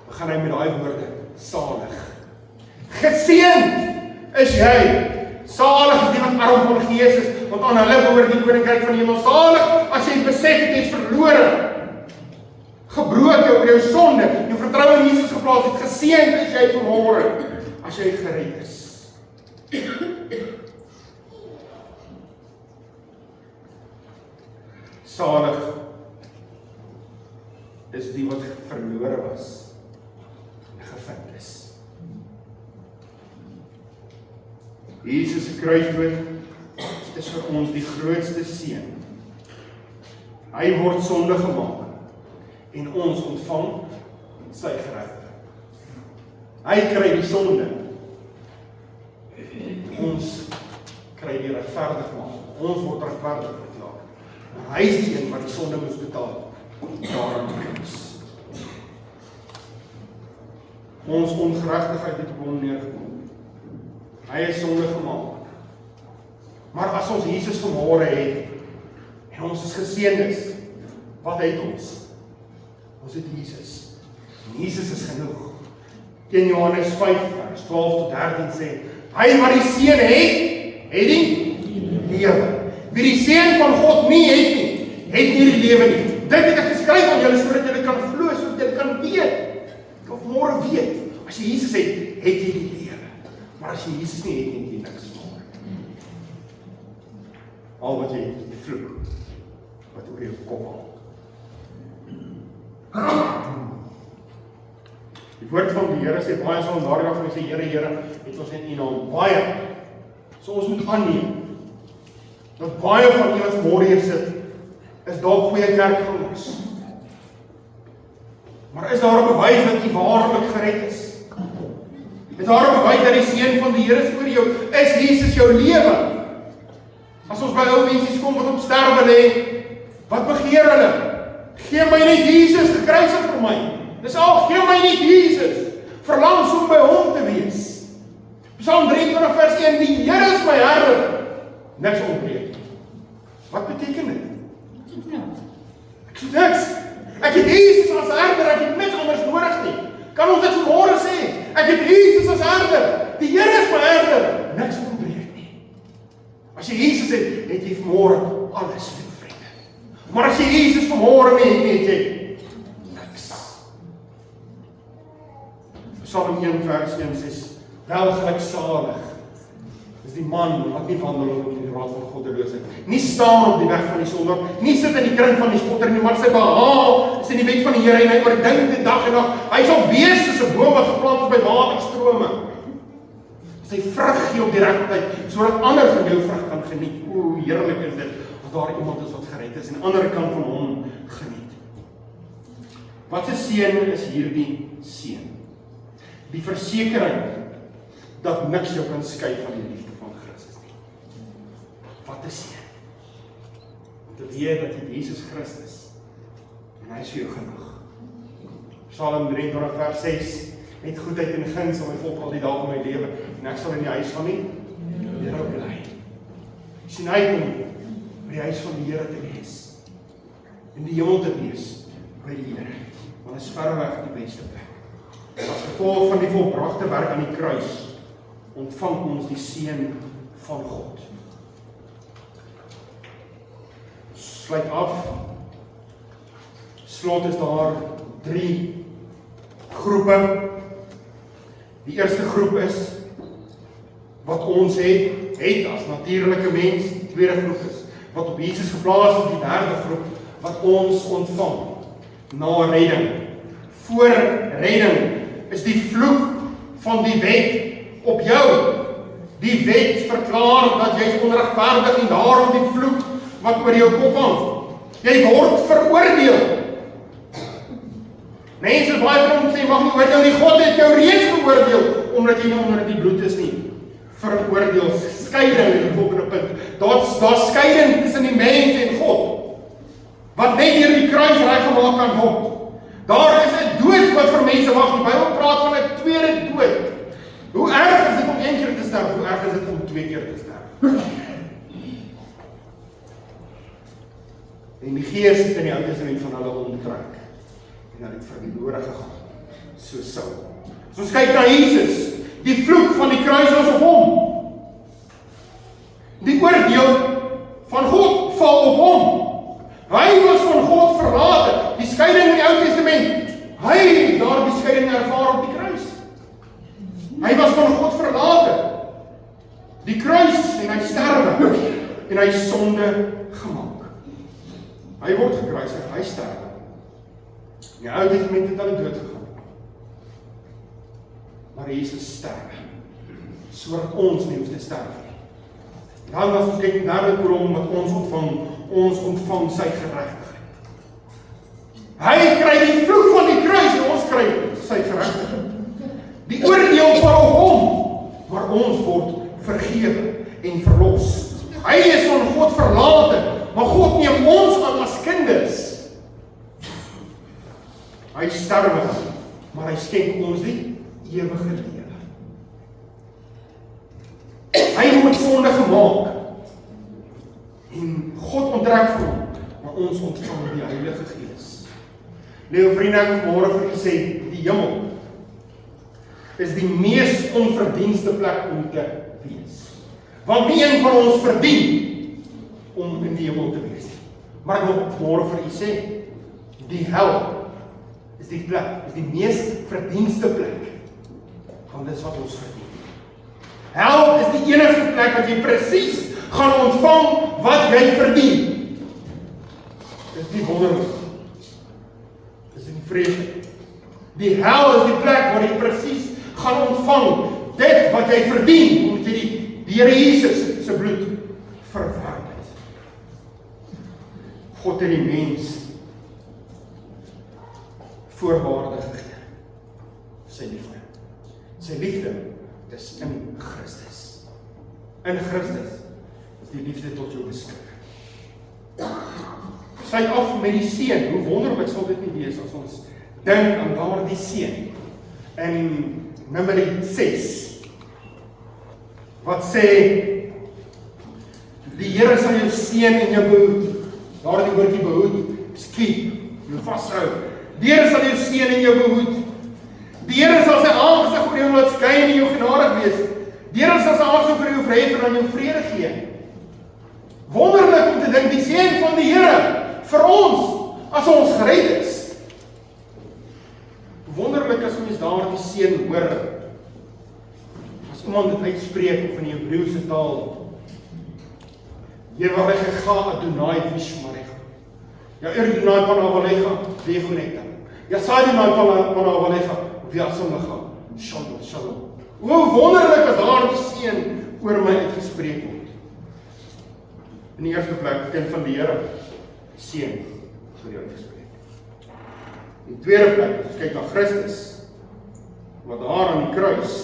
B: begin hy met daai woorde, salig. Geseënd is jy. Salig is die wat arm van gees is, want aan hulle behoort die koninkryk van die hemel. Salig as jy besef het jy is verlore, gebroken oor jou sonde, jou vertroue in Jesus geplaas het. Geseënd is jy vanmôre as jy gered is. Salig is die wat verlore was en gevind is. Jesus se kruisdood is vir ons die grootste seën. Hy word sonde gemaak en ons ontvang sy geregtigheid. Hy kry die sonde. Ons kry die regverdigmaking. Ons word regverdig verklaar. En hy is die een wat die sonde moes betaal. Daar aan die kruis. Ons ongeregtigheid het op hom neergekom. Hy is sonde gemaak. Maar as ons Jesus vanmôre het, en ons is geseëndes, wat het ons? Ons het Jesus. En Jesus is genoeg. 1 Johannes 5, vers 12 tot 13 sê, hy wat die seën het die lewe. Wie die seën van God nie het nie die lewe nie. Dit het ek geskryf aan julle, sodat julle kan glo, sodat julle kan weet. Ek of môre weet, as jy Jesus het, het jy die lewe. Maar as jy Jesus nie het jy niks môre. Al wat jy het, die vloek, wat oor jou kop haal. Die woord van die Here sê baie sal daardie dag vir sê Here, Here, het ons net U naam baie. So ons moet aanneem dat baie van julle wat môre hier sit, is dalk goeie kerkgangers. Maar is daar 'n bewys dat U waarlik gered is? Is daar 'n bewys dat die seën van die Here is oor jou? Is Jesus jou lewe? As ons by ou mense kom wat op sterwe lê, wat begeer hulle? Gee my net Jesus gekruisig vir my. Dis al, gee my net Jesus. Verlang om by hom te wees. Psalm 23 vers 1, die Here is my herder. Niks ontbreek. Wat beteken dit? Ek het niks. Ek het Jesus as herder, ek het niks anders nodig nie. Kan ons dit vanmôre sê? Ek het Jesus as herder. Die Here is my herder. Niks ontbreek nie. As jy Jesus het, het jy vanmôre alles, lieve vriende. Maar as jy Jesus vanmôre nie het, het jy niks. Psalm 1 vers 1 sê, welgeluksalig is die man wat nie wandel op die raad van goddeloosheid, nie staan op die weg van die sondaar, nie sit in die kring van die spotter nie, maar sy behaag is in die wet van die Here en hy oordink dit dag en nag. Hy sal wees soos 'n boom wat geplant is by waterstrome. Sy vrug gee op die regte tyd, sodat ander van jou vrug kan geniet. O, heerlik is dit as daar iemand is wat gered is en ander kan van hom geniet. Wat 'n seën is hierdie seën? Die versekering dat niks jou kan skei van die liefde van Christus nie. Wat 'n seën. Om te weet dat jy Jesus Christus en hy is vir jou genoeg. Psalm 23 vers 6, met goedheid en guns sal my volk al die dae van my lewe en ek sal in die huis van die Here bly. Sien uit om by die huis van die Here te wees. In die hemel te wees by die Here. Want dit is verreweg die beste plek. As gevolg van die volbrachte werk aan die kruis, ontvang ons die seën van God. Sluit af. Slot is daar 3 groepe. Die eerste groep is wat ons het as natuurlike mens. Die tweede groep is wat op Jesus geplaas is. Die derde groep wat ons ontvang na redding. Voor redding is die vloek van die wet op jou. Die wet verklaar dat jy is onregverdig en daarom die vloek wat oor jou kop hang. Jy word veroordeel. Mense baie van ons sê, mag nie oordeel nie, God het jou reeds veroordeel, omdat jy nie onder die bloed is nie. Veroordeel, skeiding in die volgende punt. Daar skeiding tussen die mens en God, wat net deur die kruis reggemaak kan word. Daar is 'n dood wat vir mense wag. Die Bybel praat van 'n tweede dood. Hoe erg is dit om 1 keer te sterf? Hoe erg is dit om 2 keer te sterf? En die Gees het in die Ou Testament van hulle onttrek en hulle het verlore gegaan, so Saul. So ons kyk na Jesus, die vloek van die kruis was op hom. Die oordeel van God val op hom. Hy was van God verlate. Die skeiding in die Ou Testament, hy het daar die skeiding ervaar op die kruis. Hy was van God verlate. Die kruis en hy sterwe en hy sonde gemaak. Hy word gekruisig, hy sterwe. In die Ou Testament het hulle dood gegaan. Maar Jesus sterwe, sodat ons nie hoef te sterf nie. Dan as ons kyk in derde kolom wat ons ontvang sy geregtigheid. Hy kry die vloek van die kruis en ons kry sy geregtigheid. Die oordeel val op hom, maar ons word vergewe en verlos. Hy is van God verlate, maar God neem ons aan as kinders. Hy sterwe, maar hy skenk ons die ewige lewe. Hy word sonde gemaak en God onttrek vir hom, maar ons ontvang die Heilige Gees. Liewe vriende, ek wil môre vir u sê, die hemel is die mees onverdienste plek om te wees. Want nie een van ons verdien om in die hemel te wees. Maar ek wil môre vir u sê, die hel is die plek, is die mees verdienste plek van dit wat ons verdien. Hel is die enigste plek wat jy presies gaan ontvang wat jy verdien. Dis nie wonderlik. Dis nie vreeslik. Die hel is die plek waar jy presies gaan ontvang dit wat jy verdien, omdat jy die Here Jesus se bloed verwerp het. God het die mens voorwaarde gegee. Sy liefde. Sy liefde is in Christus. In Christus is die liefde tot jou beskikking. Sy af met die seun. Hoe wonderlik sal dit nie wees as ons dink aan daardie seun in Numeri 6 wat sê die Here sal jou seën en jou behoed. Daardie woordjie behoed, keep, jou vashou. Die Here sal jou seën en jou behoed. Die Here sal sy aangesig oor jou laat skyn en jou genadig wees. Die Here sal sy aangesig oor jou verhef en aan jou vrede gee. Wonderlik om te dink, die seën van die Here vir ons as ons gered is. Wonderlik as mens daardie seën hoor. As iemand dit uitspreek van die Hebreëse taal. Yevarechecha Adonai v'shmarecha. Ja Adonai panavalecha v'yechoneka. Ja Adonai panavalecha v'yasamecha. Shalom, shalom. Hoe wonderlik as daardie seën oor my uitgespreek word. In die eerste plek, kind van die Here, seën vir jou uitgespreek. In die tweede plek, as ons kyk na Christus, wat daar aan die kruis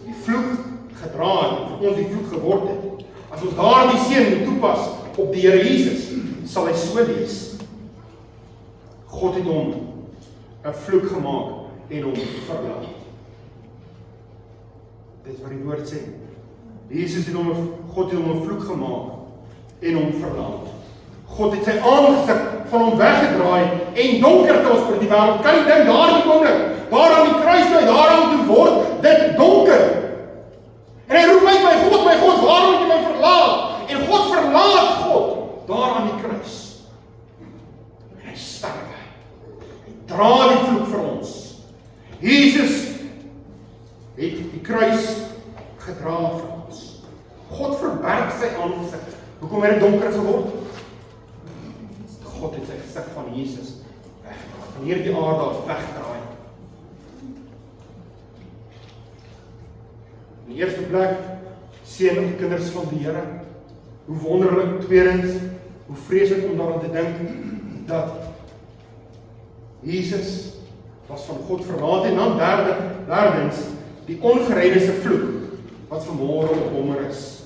B: die vloek gedra het, en vir ons die vloek geword het. As ons daardie seën moet toepas op die Here Jesus, sal hy so lees. God het hom 'n vloek gemaak en hom verlaat. Dit wat die woord sê. Jesus het God het hom 'n vloek gemaak en hom verlaat. God het sy aangesig van hom weggedraai en donkerte was oor die wêreld. Kan jy dink daardie oomblik, daar aan die kruis, daar aan toe word dit donker. En hy roep my God, waarom het jy my verlaat? En God verlaat God daar aan die kruis. En hy sterf. Hy dra die vloek vir ons. Jesus het die kruis gedra vir ons. God verberg sy aangesig. Hoekom het dit donker geword? God het sy gesig van Jesus weggedraai. Van hierdie aarde af weggedraai. In die eerste plek, seën op kinders van die Here. Hoe wonderlik, tweedens, hoe vreeslik om daaraan te dink, dat Jesus was van God verlaat en dan derdens, die ongereide se vloek, wat vanmôre op hom is.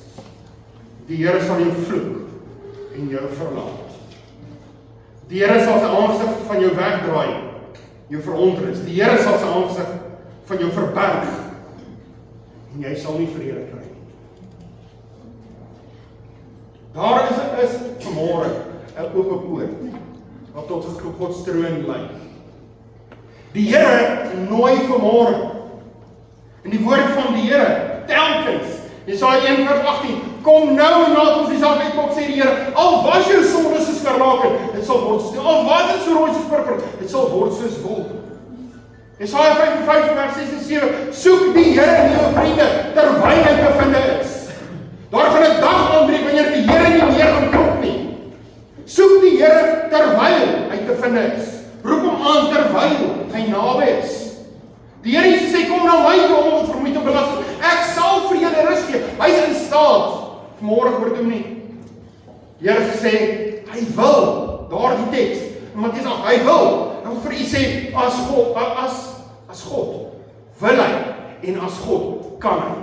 B: Die Here sal jou vloek en jou verlaat. Die Here sal sy aangesig van jou wegdraai, jou verontrus. Die Here sal sy aangesig van jou verberg, en jy sal nie vrede kry. Daar is vanmôre 'n oop poort, wat tot God se troon lei. Die Here nooi vanmôre, in die woord van die Here, telkens, Jesaja 1:18, kom nou en laat ons die saak uitmaak, sê die Here, al was jou sonde soos skarlaken, dit sal word soos, al was dit so rooi soos purper, dit sal word soos wol. Jesaja 55:6 en 7, soek die Here, nuwe vriende, terwyl hy bevinde is. Daar gaan 'n dag aanbreek wanneer die Here nie meer gaan klop nie. Soek die Here terwyl hy bevinde is. Roep hom aan terwyl hy naby is. Die Here Jesus sê, kom na my toe, almal wat vermoeid en belas is. Ek sal vir julle rus gee. Hy is in staat vanmôre oor toe nie. Die Here gesê, hy wil, daardie teks, in Matteus 8, hy wil, en vir u sê, as God, wil hy, en as God, kan hy.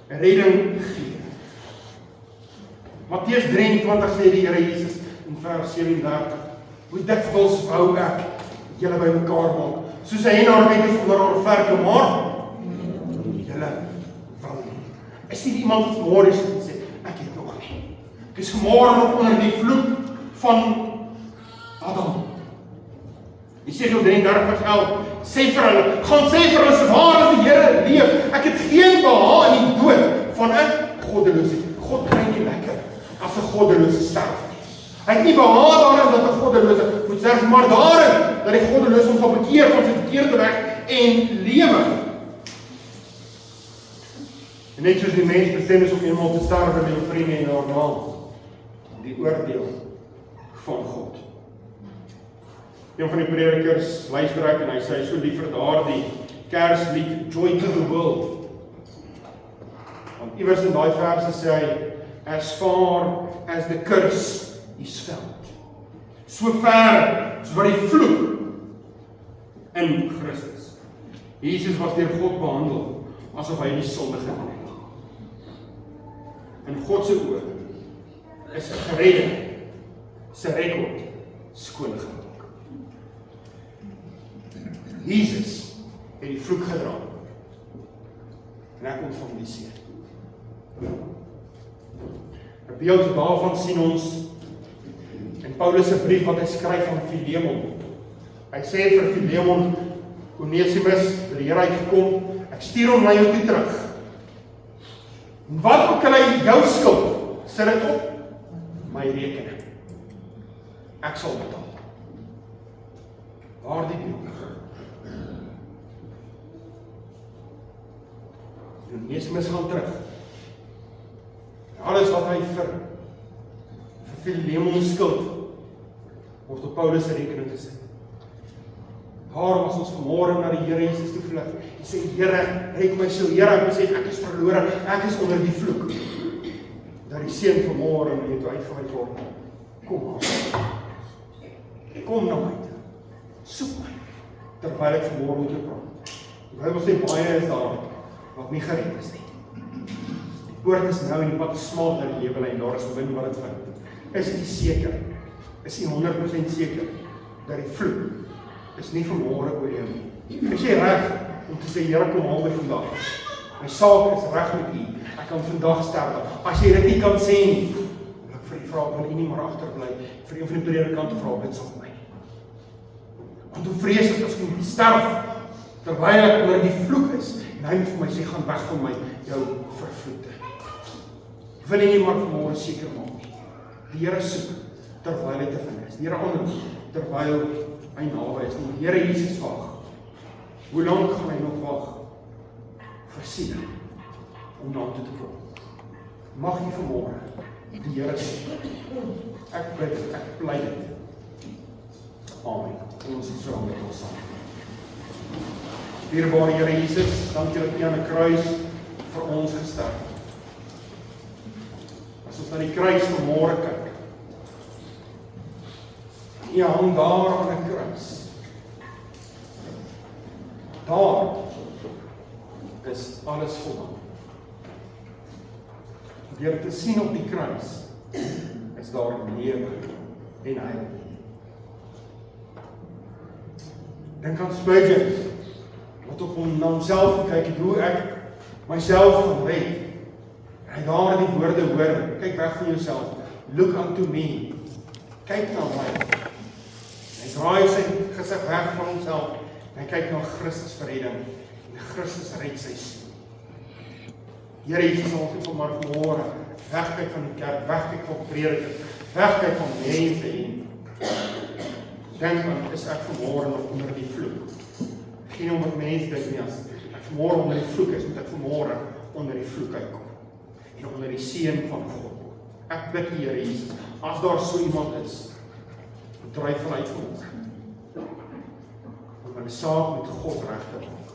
B: Redding gee. Matteus 23 sê die Here Jesus, in vers 37, hoe dikwels wou ek, julle by mekaar maak, soos hy en haar wetens onder haar verke, maar, julle wil nie. Is nie iemand wat vanmôre is en sê, ek het nog nie. Ek is vanmôre nog onder die vloek van Adam. Jesegiel 33 vers 11 sê vir hulle, gaan sê vir hulle, so waar as die Here leef, ek het geen behaag in die dood van 'n goddeloosheid. God kry nie lekker as 'n goddelose sterf nie. Hy het nie behaag daarin dat 'n goddelose moet sterf, maar daarin dat die goddelose hom sal bekeer van sy verkeerde weg en lewe. En net soos die mens bestem is om eenmaal te sterwe met jou vriende en daarna die oordeel van God. Een van die predikers luister ek en hy sê so lief vir daardie Kerslied Joy to the World. Want iewers in daai verse sê hy, as far as the curse is felt. So ver so wat die vloek in Christus. Jesus was deur God behandel asof hy die sonde gedoen het. In God se oë is 'n geredde se rekord skoon gemaak. Jesus het die vloek gedra en ek ontvang die seën. 'n beeld daarvan sien ons in Paulus se brief wat hy skryf aan Filemon. Hy sê vir Filemon, Onesimus, die Here het gekom, ek stuur hom na jou toe terug. En wat ook al hy jou skuld, sit dit op my rekening. Ek sal betaal. Daardie beeld. Onesimus gaan terug. Alles wat hy vir Filemon skuld, word op Paulus se rekening gesit. Daar was ons vanmôre na die Here Jesus toe vlug. Hy sê, Here, red my siel. Here, ek besef ek is verlore, ek is onder die vloek. Dat die seën vanmôre na jou toe uitgewys word. Kom na my toe. Soek my, terwyl ek vanmôre met jou praat. Die Bybel sê, baie is daar wat nie gered is nie. Die poort is nou en die pad is smal na die lewe en daar is min wat dit vind. Is u seker, is u 100% seker, dat die vloek is nie vanmôre oor jou nie. Is jy reg om te sê, Here, kom haal my vandag. My saak is reg met u, ek kan vandag sterwe. As jy dit nie kan sê nie, wil ek vir u vra, wil u nie maar agterbly, vir een van die predikante vra, bid saam met my. Want hoe vreeslik as ek moet sterf, terwyl ek onder die vloek is, en hy moet vir my sê, gaan weg van my, jou vervloekte. Wil jy nie maar vanmôre seker maak nie. Die Here soek, terwyl hy te vind is. Die Here aanroep, terwyl hy naby is. Die Here Jesus wag. Hoe lank gaan hy nog wag? Versien om na toe te kom. Mag jy vanmôre die Here sê, ek bid, ek pleit dit. Amen. Ons is so met ons saam. Dierbare Here Jesus, dankie dat U aan die kruis vir ons gesterf het. As ons na die kruis vanmôre kyk, U hang daar aan 'n kruis. Daar is alles volmaak. Deur te sien op die kruis, is daar lewe en heil. Dink aan Spurgeon, wat op hom na homself gekyk het, hoe ek myself gaan red. Hy daar die woorde hoor, kyk weg van jouself, look unto me, kyk na my. Hy draai sy gesig weg van homself, en hy kyk na Christus vir redding, en Christus red sy siel. Here Jesus, ons wil maar vanmôre wegkyk van die kerk, wegkyk van predikers, wegkyk van mense en dink aan, is ek vanmôre nog onder die vloek? Geen omdat mense dink nie, as ek vanmôre onder die vloek is, moet ek vanmôre onder die vloek uitkom. En onder die seën van God. Ek bid U, Here Jesus, as daar so iemand is, dryf vanuit vir ons. Om my saak met God reg te maak.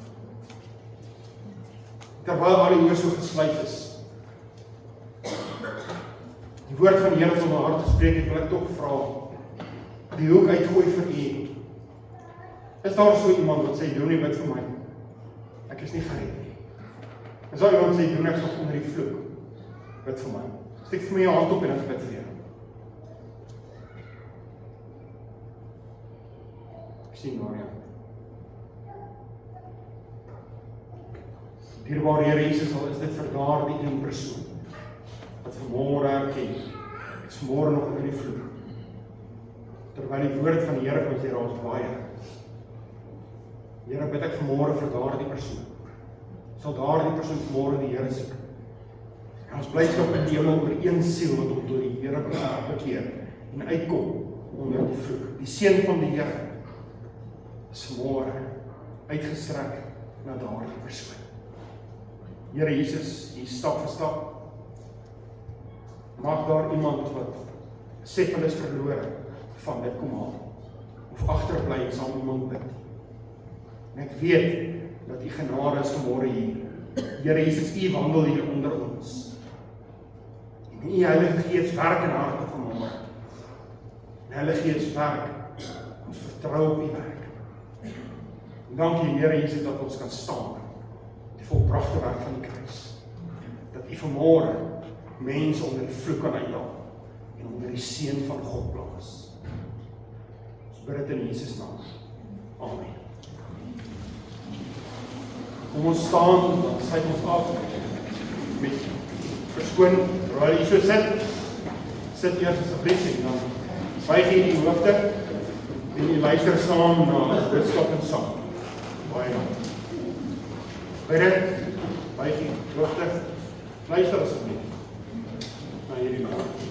B: Terwyl al die oë so gesluit is, die woord van die Here van my hart gespreek het, wil ek tog vra, die hoek uitgooi vir u. Is daar so iemand wat sê, Johnny, bid vir my? Ek is nie gered nie. Is daar iemand sê, Johnny, ek is nog onder die vloek? Bid vir my. Steek vir my jou hand op en ek bid vir jou. Ek sien Maria. Dierbare Here Jesus, al is dit vir daardie een persoon wat vanmôre erken, ek is vanmôre nog in die vloek. Terwyl die woord van die Here vir ons sê, daar is baie. Here, bid ek vanmôre vir daardie persoon. Sal daardie persoon vanmôre die Here soek. En ons blydskap in hemel oor een siel wat hom tot die Here bekeer en uitkom onder die vloek. Die seën van die Here is vanmôre uitgestrek na daardie persoon. Here Jesus, hier stap vir stap. Mag daar iemand wat sê hulle is verlore, van dit kom haal. Of agterbly en saam iemand bid. En ek weet dat u genade is vanmôre hier. Here Jesus, u wandel hier onder ons. En u Heilige Gees werk in harte vanmôre. En Heilige Gees werk, ons vertrou op u werk. En dankie Here Jesus dat ons kan staan. Die volbragte werk van die kruis. Dat u vanmôre mense onder die vloek kan uithaal en onder die seën van God plaas. Ons bid dit in Jesus naam. Amen. Kom ons staan, dan sluit ons af met verskoon, terwyl jy so sit eers asseblief en dan buig jy die hoofde en jy luister saam na boodskap en sang. Baie dankie. Buig jy hoofde, luister asseblief na hierdie woord.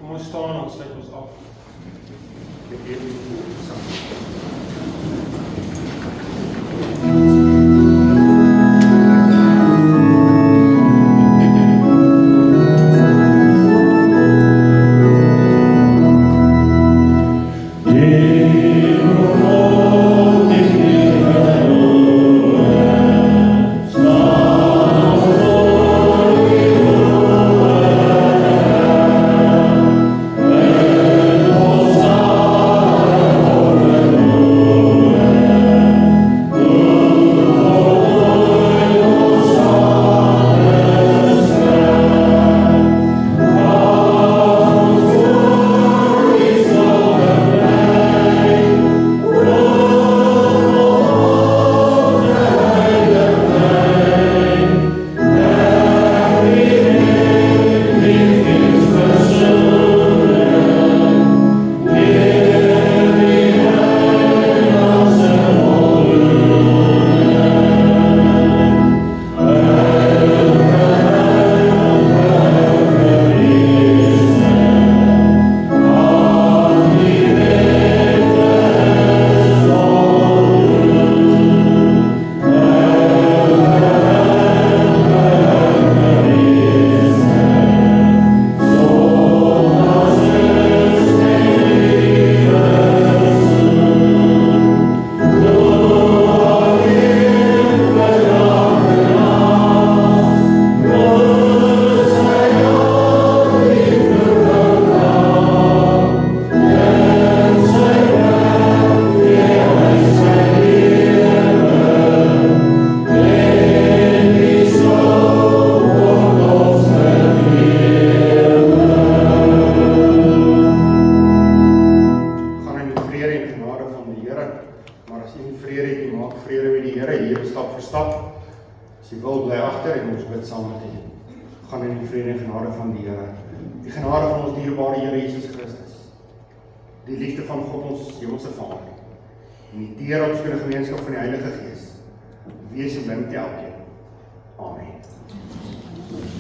A: Kom ons staan en sluit ons af. Ek
B: stap vir stap. As jy wil, bly agter en ons bid saam met u. Gaan in die vrede en genade van die Here. Die genade van ons dierbare Here Jesus Christus. Die liefde van God ons hemelse Vader. En die teer opskoene gemeenskap van die Heilige Gees. Wees en bly met elkeen.